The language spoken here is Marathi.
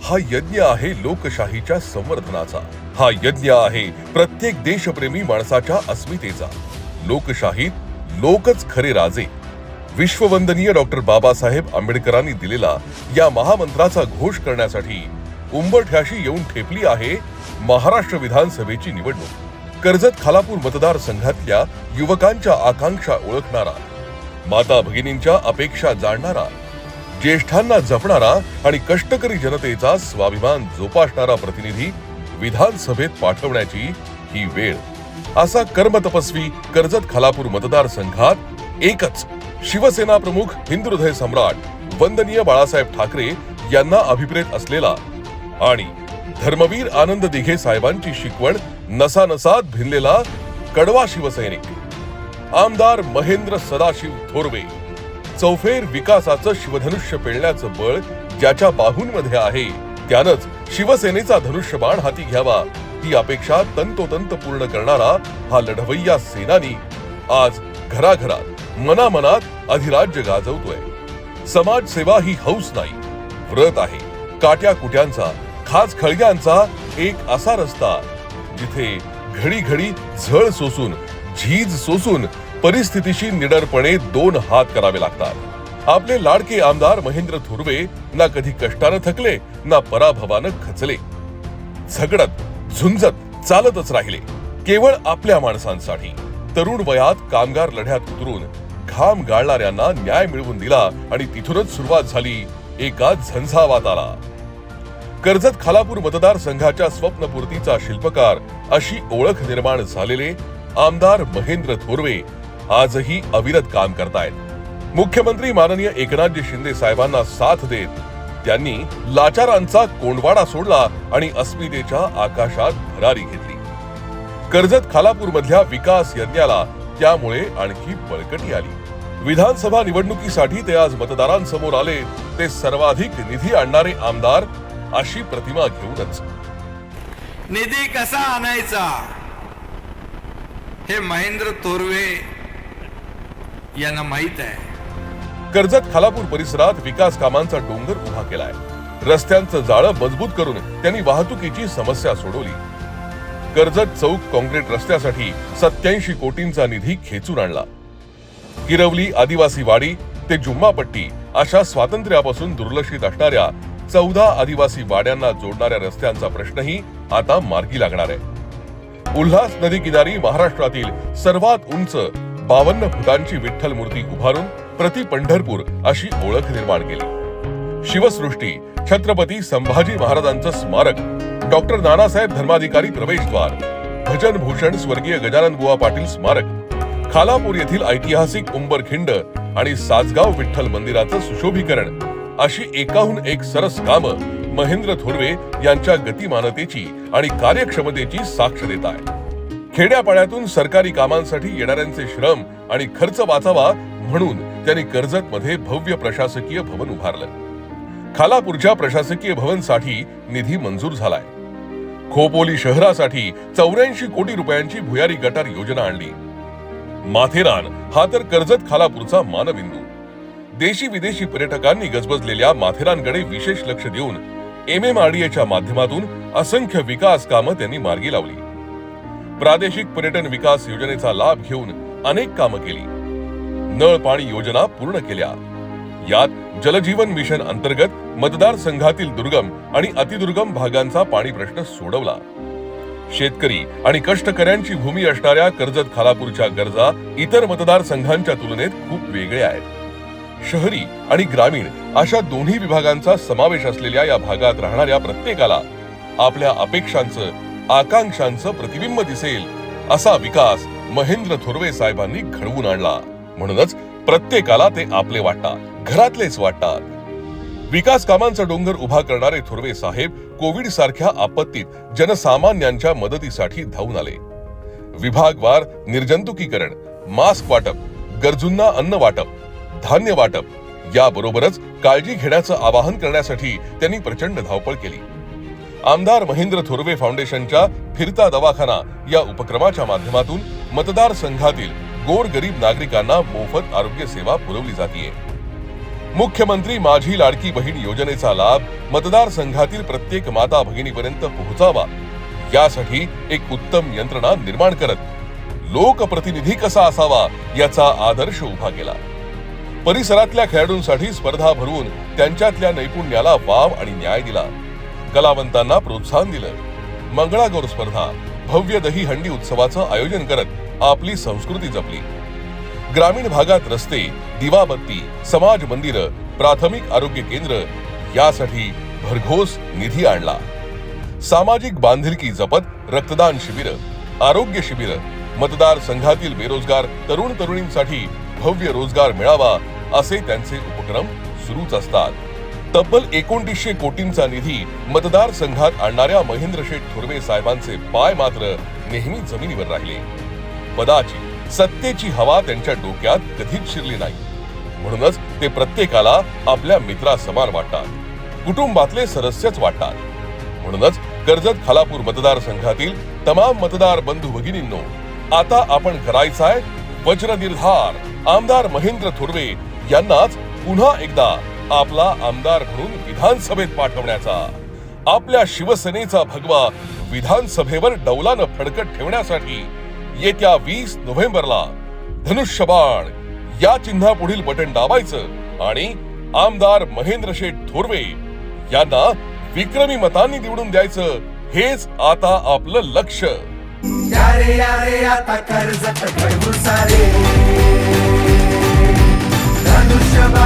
हा यज्ञ आहे लोकशाहीच्या संवर्धनाचा। हा यज्ञ आहे प्रत्येक देशप्रेमी माणसाच्या अस्मितेचा। लोकशाहीत लोकच खरे राजे। विश्ववंदनीय डॉक्टर बाबासाहेब आंबेडकरांनी दिलेला या महामंत्राचा घोष करण्यासाठी उंबरठ्याशी येऊन ठेपली आहे महाराष्ट्र विधानसभेची निवडणूक। कर्जत खालापूर मतदारसंघातल्या युवकांच्या आकांक्षा ओळखणारा, माता भगिनींच्या अपेक्षा जाणणारा, ज्येष्ठांना जपणारा आणि कष्टकरी जनतेचा स्वाभिमान जोपासणारा प्रतिनिधी विधानसभेत पाठवण्याची ही वेळ। असा कर्मतपस्वी कर्जत खालापूर मतदारसंघात एकच शिवसेना प्रमुख हिंदुहृदय सम्राट वंदनीय बाळासाहेब ठाकरे यांना अभिप्रेत असलेला आणि धर्मवीर आनंद दिघे साहेबांची शिकवण नसानसात भिनलेला कडवा शिवसैनिक आमदार महेंद्र सदाशिव थोरवे। चौफेर विकासाचं शिवधनुष्य पेलण्याचं बळ ज्याच्या बाहूंमध्ये आहे त्यानंच शिवसेनेचा धनुष्यबाण हाती घ्यावा ही अपेक्षा तंतोतंत पूर्ण करणारा हा लढवय्या सेनानी आज घराघरात मनामनात अधिराज्य गाजवतोय। समाजसेवा ही हौस नाही, व्रत आहे। काट्या कुट्यांचा, खास खळग्यांचा एक असा रस्ता जिथे घडी घडी झळ सोसून, झीज सोसून परिस्थितीशी निडरपणे दोन हात करावे लागतात। आपले लाडके आमदार महेंद्र थोरवे ना कधी कष्टानं थकले ना पराभवानं खचले। झगडत झुंजत चालतच राहिले केवळ आपल्या माणसांसाठी। तरुण वयात कामगार लढ्यात उतरून घाम गाळणाऱ्यांना न्याय मिळवून दिला आणि तिथूनच सुरुवात झाली एका झंझावाताला। कर्जत खालापूर मतदारसंघाच्या स्वप्नपूर्तीचा शिल्पकार अशी ओळख निर्माण झालेले आमदार महेंद्र थोरवे आजही अविरत काम करतायत। मुख्यमंत्री माननीय एकनाथजी शिंदे साहेबांना साथ देत त्यांनी लाचारांचा कोंडवाडा सोडला आणि अस्मितेच्या आकाशात भरारी घेतली। कर्जत खालापूर मधल्या विकास यज्ञाला त्यामुळे आणखी बळकटी आली। विधानसभा निवडणुकीसाठी ते आज मतदारांसमोर आले ते सर्वाधिक निधी आणणारे आमदार अशी प्रतिमा घेऊनच। निधी कसा आणायचा हे महेंद्र थोरवे यांना माहित आहे। कर्जत खालापूर परिसरात विकास कामांचा डोंगर उभा केलाय। रस्त्यांचं जाळं मजबूत करून त्यांनी वाहतुकीची समस्या सोडवली। कर्जत चौक काँक्रीट रस्त्यासाठी 87 कोटींचा निधी खेचून आणला। किरवली आदिवासी वाडी ते जुम्मापट्टी अशा स्वातंत्र्यापासून दुर्लक्षित असणाऱ्या 14 आदिवासी वाड्यांना जोडणाऱ्या रस्त्यांचा प्रश्नही आता मार्गी लागणार आहे। उल्हास नदी किनारी महाराष्ट्रातील सर्वात उंच 52 फुटांची विठ्ठल मूर्ती उभारून प्रति पंढरपूर अशी ओळख निर्माण केली। शिवसृष्टी छत्रपती संभाजी महाराजांचं स्मारक, डॉक्टर नानासाहेब धर्माधिकारी प्रवेशद्वार, भजन भूषण स्वर्गीय गजानन बुवा पाटील स्मारक, खालापूर येथील ऐतिहासिक उंबरखिंड आणि सासगाव विठ्ठल मंदिराचं सुशोभीकरण अशी एकाहून एक सरस कामं महेंद्र थोरवे यांच्या गतिमानतेची आणि कार्यक्षमतेची साक्ष देत आहे। खेड्यापाड्यातून सरकारी कामांसाठी येणाऱ्यांचे श्रम आणि खर्च वाचावा म्हणून त्यांनी कर्जत मध्ये भव्य प्रशासकीय भवन उभारलं। खालापूरच्या प्रशासकीय भवनसाठी निधी मंजूर झालाय। खोपोली शहरासाठी 84 कोटी रुपयांची भुयारी गटार योजना आणली। माथेरान हा तर कर्जत खालापूरचा मानबिंदू। देशी विदेशी पर्यटकांनी गजबजलेल्या माथेरानकडे विशेष लक्ष देऊन MMRDAच्या माध्यमातून असंख्य विकास कामं त्यांनी मार्गी लावली। प्रादेशिक पर्यटन विकास योजनेचा लाभ घेऊन अनेक कामं केली। नळ पाणी योजना पूर्ण केल्या। यात जलजीवन मिशन अंतर्गत मतदारसंघातील दुर्गम आणि अतिदुर्गम भागांचा पाणी प्रश्न सोडवला। शेतकरी आणि कष्टकऱ्यांची भूमी असणाऱ्या कर्जत खालापूरच्या गरजा इतर मतदारसंघांच्या तुलनेत खूप वेगळ्या आहेत। शहरी आणि ग्रामीण अशा दोन्ही विभागांचा समावेश असलेल्या या भागात राहणाऱ्या प्रत्येकाला आपल्या अपेक्षांचं, आकांक्षांचं प्रतिबिंब दिसेल असा विकास महेंद्र थोरवे साहेबांनी घडवून आणला। म्हणूनच प्रत्येकाला ते आपले वाटतात, घरातलेच वाटतात। विकास कामांचा डोंगर उभा करणारे थोरवे साहेब कोविड सारख्या आपत्तीत जनसामान्यांच्या मदतीसाठी धावून आले। विभागवार निर्जंतुकीकरण, मास्क वाटप, गरजूंना अन्न वाटप, धान्य वाटप याबरोबरच काळजी घेण्याचं आवाहन करण्यासाठी त्यांनी प्रचंड धावपळ केली। आमदार महेंद्र थोरवे फाउंडेशनच्या फिरता दवाखाना या उपक्रमाच्या माध्यमातून मतदारसंघातील गोरगरीब नागरिकांना मोफत आरोग्य सेवा पुरवली जाते। मुख्यमंत्री माझी लाडकी बहीण योजनेचा लाभ मतदारसंघातील प्रत्येक माता भगिनीपर्यंत पोहोचावा यासाठी एक उत्तम यंत्रणा निर्माण करत लोकप्रतिनिधी कसा असावा याचा आदर्श उभा केला. परिसरातल्या खेळाडूंसाठी स्पर्धा भरवून त्यांच्यातल्या नैपुण्याला वाव आणि न्याय दिला. कलावंतांना प्रोत्साहन दिलं. मंगळागौर स्पर्धा, भव्य दही हंडी उत्सवाचं आयोजन करत आपली संस्कृती जपली. ग्रामीण भागात रस्ते, दिवाबत्ती, समाज मंदिर, प्राथमिक आरोग्य केंद्र यासाठी भरघोस निधी आणला. सामाजिक बांधिलकी जपत रक्तदान शिबिर, आरोग्य शिबिर, मतदारसंघातील बेरोजगार तरुण तरुणींसाठी भव्य रोजगार मिळावा असे त्यांचे उपक्रम सुरूच असतात. तब्बल 2900 कोटींचा निधी मतदारसंघात आणणाऱ्या महेंद्र शेठ थोरवे साहेबांचे पाय मात्र नेहमी जमिनीवर राहिले. पदाची, सत्तेची हवा त्यांच्या डोक्यात कधीच शिरली नाही. म्हणूनच ते प्रत्येकाला आपल्या मित्रासमान वाटतात, कुटुंबातले सदस्यच वाटतात. म्हणूनच कर्जत खालापूर मतदारसंघातील तमाम मतदार बंधू भगिनींनो, आता आपण करायचाय वज्र निर्धार आमदार महेंद्र थोरवे यांनाच पुन्हा एकदा आपला आमदार म्हणून विधानसभेत पाठवण्याचा. आपल्या शिवसेनेचा भगवा विधानसभेवर डौलानं फडकत ठेवण्यासाठी येत्या 20 नोव्हेंबरला धनुष्यबाण या चिन्हापुढील बटन दाबायचं आणि आमदार महेंद्र शेठ थोरवे यांना विक्रमी मतांनी निवडून द्यायचं. हेच आता आपलं लक्ष. यारे यारे आता कर्जत घडवू सारे धनुष्यबाण